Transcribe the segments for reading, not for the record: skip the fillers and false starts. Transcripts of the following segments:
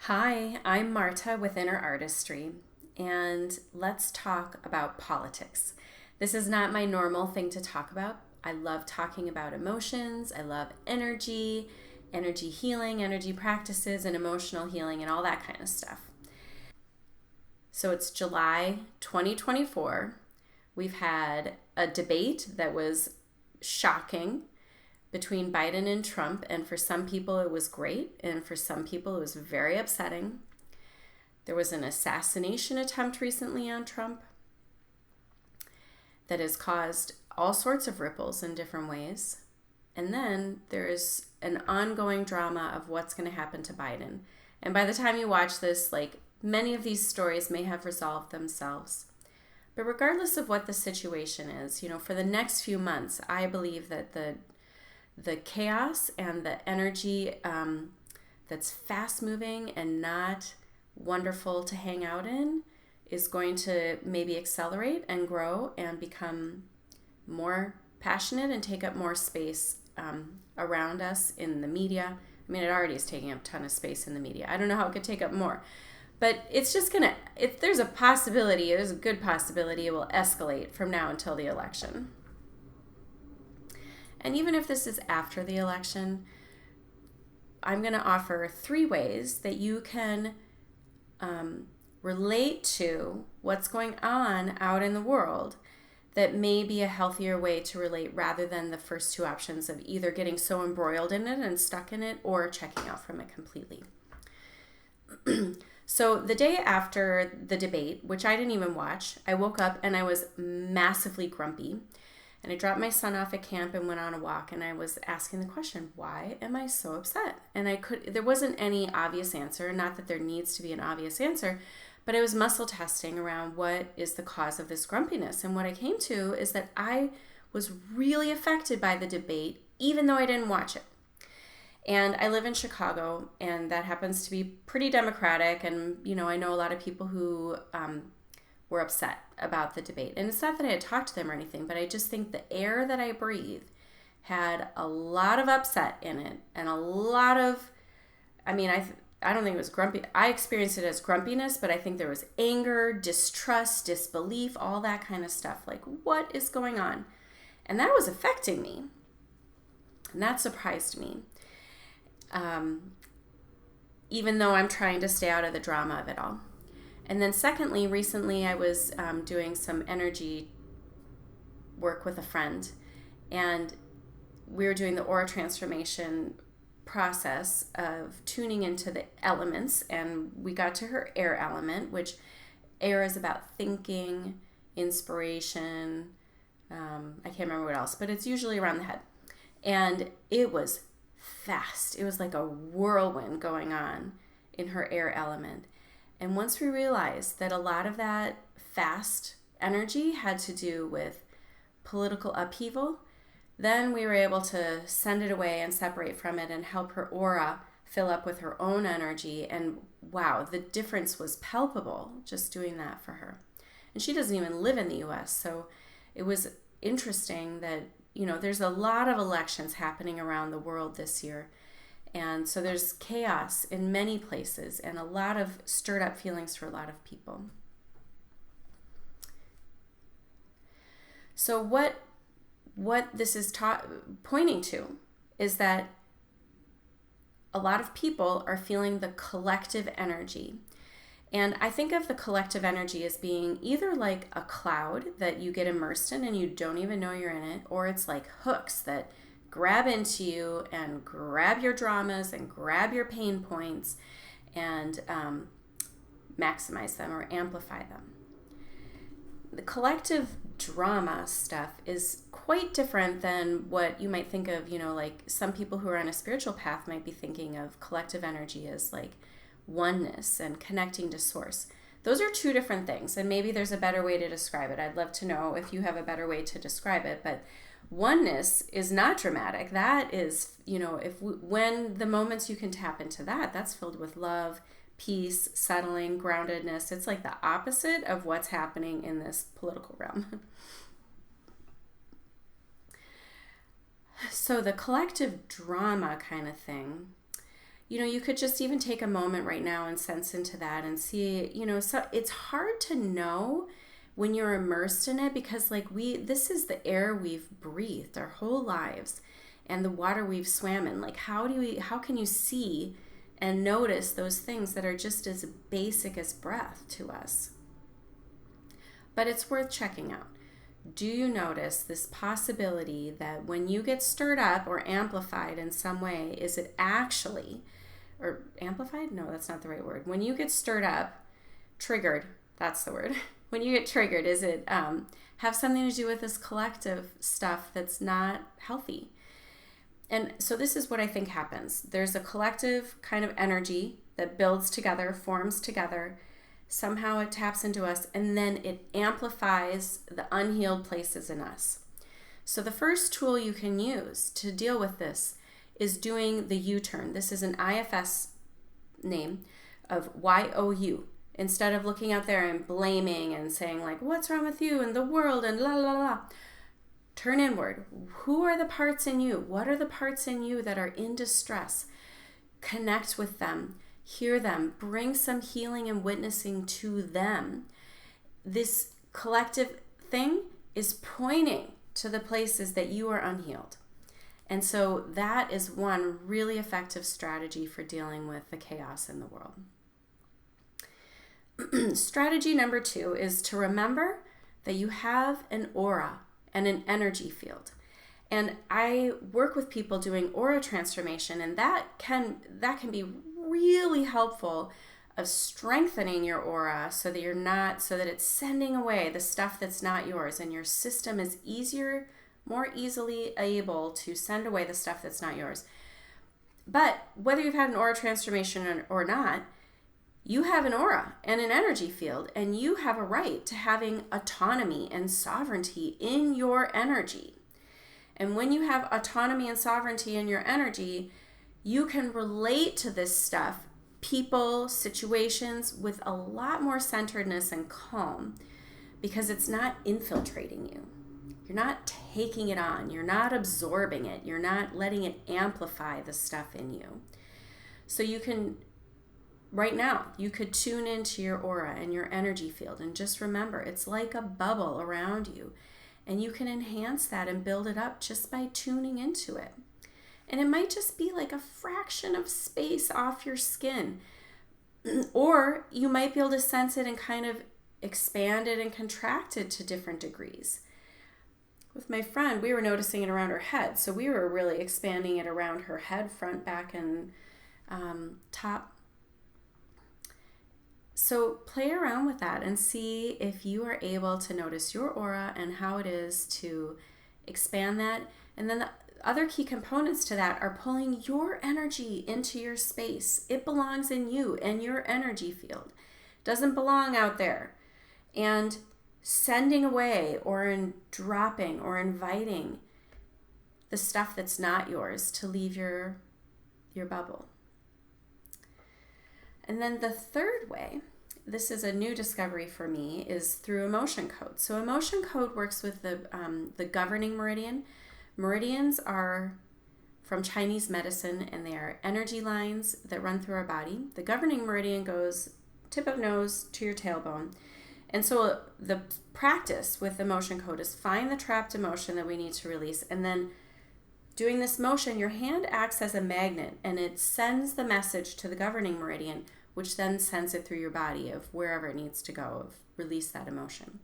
Hi, I'm Marta with Inner Artistry, and let's talk about politics. This is not my normal thing to talk about. I love talking about emotions, I love energy healing, energy practices, and emotional healing, and all that kind of stuff. So it's July 2024. We've had a debate that was shocking between Biden and Trump, and for some people it was great, and for some people it was very upsetting. There was an assassination attempt recently on Trump that has caused all sorts of ripples in different ways. And then there's an ongoing drama of what's going to happen to Biden. And by the time you watch this, many of these stories may have resolved themselves. But regardless of what the situation is, for the next few months, I believe that the chaos and the energy that's fast moving and not wonderful to hang out in is going to maybe accelerate and grow and become more passionate and take up more space around us in the media. I mean, it already is taking up a ton of space in the media. I don't know how it could take up more. But it's just going to, if there's a possibility, there's a good possibility it will escalate from now until the election. And even if this is after the election, I'm going to offer 3 ways that you can relate to what's going on out in the world that may be a healthier way to relate rather than the first 2 options of either getting so embroiled in it and stuck in it or checking out from it completely. So the day after the debate, which I didn't even watch, I woke up and I was massively grumpy. And I dropped my son off at camp and went on a walk, and I was asking the question, why am I so upset? And there wasn't any obvious answer, not that there needs to be an obvious answer, but I was muscle testing around what is the cause of this grumpiness. And what I came to is that I was really affected by the debate, even though I didn't watch it. And I live in Chicago, and that happens to be pretty democratic. And, I know a lot of people who were upset about the debate. And it's not that I had talked to them or anything, but I just think the air that I breathe had a lot of upset in it and a lot of, I don't think it was grumpy. I experienced it as grumpiness, but I think there was anger, distrust, disbelief, all that kind of stuff. Like, what is going on? And that was affecting me. And that surprised me. Even though I'm trying to stay out of the drama of it all. And then secondly, recently I was doing some energy work with a friend, and we were doing the aura transformation process of tuning into the elements, and we got to her air element, which air is about thinking, inspiration, I can't remember what else, but it's usually around the head. And it was fast. It was like a whirlwind going on in her air element. And once we realized that a lot of that fast energy had to do with political upheaval, then we were able to send it away and separate from it and help her aura fill up with her own energy. And wow, the difference was palpable just doing that for her. And she doesn't even live in the US, so it was interesting that, there's a lot of elections happening around the world this year. And so there's chaos in many places and a lot of stirred up feelings for a lot of people. So what this is pointing to is that a lot of people are feeling the collective energy. And I think of the collective energy as being either like a cloud that you get immersed in and you don't even know you're in it, or it's like hooks that grab into you and grab your dramas and grab your pain points and maximize them or amplify them. The collective drama stuff is quite different than what you might think of, like some people who are on a spiritual path might be thinking of collective energy as like oneness and connecting to source. Those are 2 different things, and maybe there's a better way to describe it. I'd love to know if you have a better way to describe it, but oneness is not dramatic. That is, when the moments you can tap into that, that's filled with love, peace, settling, groundedness. It's like the opposite of what's happening in this political realm. So the collective drama kind of thing, You could just even take a moment right now and sense into that and see, so it's hard to know when you're immersed in it, because this is the air we've breathed our whole lives and the water we've swam in. Like, how can you see and notice those things that are just as basic as breath to us? But it's worth checking out. Do you notice this possibility that when you get stirred up or amplified in some way, is it actually, or amplified? No, that's not the right word. When you get stirred up, triggered, that's the word. When you get triggered, is it have something to do with this collective stuff that's not healthy? And so this is what I think happens. There's a collective kind of energy that builds together, forms together. Somehow it taps into us, and then it amplifies the unhealed places in us. So the first tool you can use to deal with this is doing the U-turn. This is an IFS name of YOU. Instead of looking out there and blaming and saying like, what's wrong with you and the world and la la la, turn inward. Who are the parts in you? What are the parts in you that are in distress? Connect with them. Hear them, bring some healing and witnessing to them. This collective thing is pointing to the places that you are unhealed. And so that is one really effective strategy for dealing with the chaos in the world. Strategy number 2 is to remember that you have an aura and an energy field. And I work with people doing aura transformation, and that can be really helpful of strengthening your aura so that it's sending away the stuff that's not yours, and your system is more easily able to send away the stuff that's not yours. But whether you've had an aura transformation or not, you have an aura and an energy field, and you have a right to having autonomy and sovereignty in your energy. And when you have autonomy and sovereignty in your energy, you can relate to this stuff, people, situations, with a lot more centeredness and calm, because it's not infiltrating you. You're not taking it on. You're not absorbing it. You're not letting it amplify the stuff in you. So you can, right now, you could tune into your aura and your energy field and just remember it's like a bubble around you. And you can enhance that and build it up just by tuning into it. And it might just be like a fraction of space off your skin. Or you might be able to sense it and kind of expand it and contract it to different degrees. With my friend, we were noticing it around her head. So we were really expanding it around her head, front, back, and top. So play around with that and see if you are able to notice your aura and how it is to expand that. And then the other key components to that are pulling your energy into your space. It belongs in you and your energy field. It doesn't belong out there. And sending away or dropping or inviting the stuff that's not yours to leave your bubble. And then the third way, this is a new discovery for me, is through emotion code. So emotion code works with the governing meridian. Meridians are from Chinese medicine, and they are energy lines that run through our body. The governing meridian goes tip of nose to your tailbone. And so the practice with emotion code is find the trapped emotion that we need to release, and then doing this motion, your hand acts as a magnet, and it sends the message to the governing meridian, which then sends it through your body of wherever it needs to go, of release that emotion.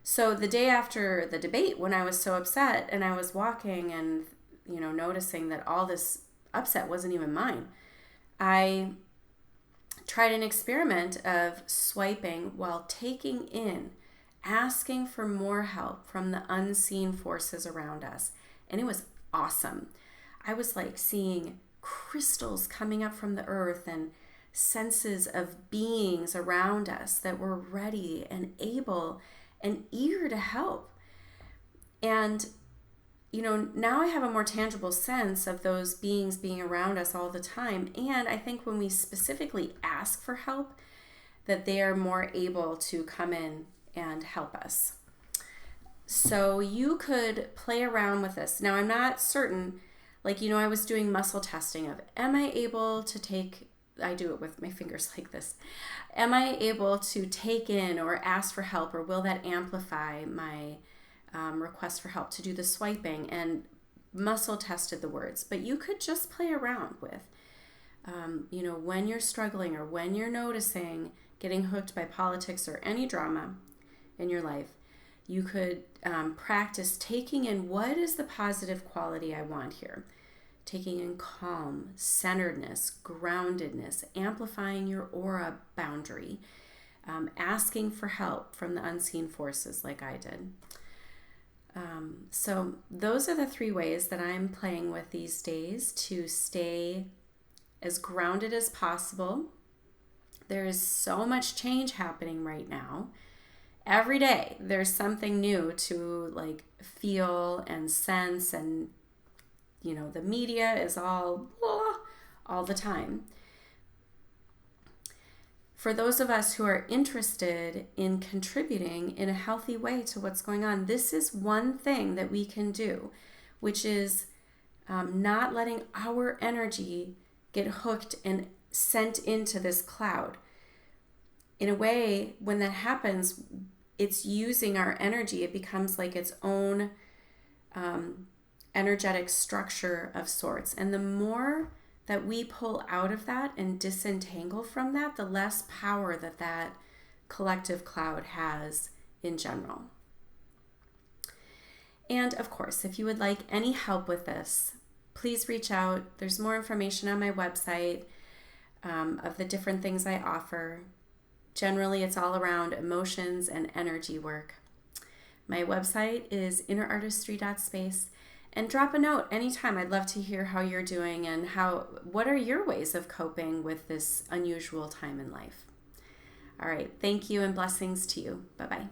So the day after the debate, when I was so upset and I was walking and, noticing that all this upset wasn't even mine, I tried an experiment of swiping while taking in, asking for more help from the unseen forces around us. And it was awesome. I was like seeing crystals coming up from the earth and senses of beings around us that were ready and able and eager to help. And, now I have a more tangible sense of those beings being around us all the time. And I think when we specifically ask for help, that they are more able to come in and help us. So you could play around with this. Now, I'm not certain, Like, I was doing muscle testing of, am I able to take, I do it with my fingers like this. Am I able to take in or ask for help, or will that amplify my request for help to do the swiping? And muscle tested the words. But you could just play around with, when you're struggling or when you're noticing getting hooked by politics or any drama in your life, you could practice taking in, what is the positive quality I want here? Taking in calm, centeredness, groundedness, amplifying your aura boundary, asking for help from the unseen forces like I did. So those are the 3 ways that I'm playing with these days to stay as grounded as possible. There is so much change happening right now. Every day there's something new to like feel and sense, and the media is all the time. For those of us who are interested in contributing in a healthy way to what's going on, this is one thing that we can do, which is not letting our energy get hooked and sent into this cloud. In a way, when that happens, it's using our energy. It becomes like its own energetic structure of sorts. And the more that we pull out of that and disentangle from that, the less power that collective cloud has in general. And of course, if you would like any help with this, please reach out. There's more information on my website of the different things I offer. Generally, it's all around emotions and energy work. My website is innerartistry.space, and drop a note anytime. I'd love to hear how you're doing and what are your ways of coping with this unusual time in life. All right, thank you and blessings to you. Bye-bye.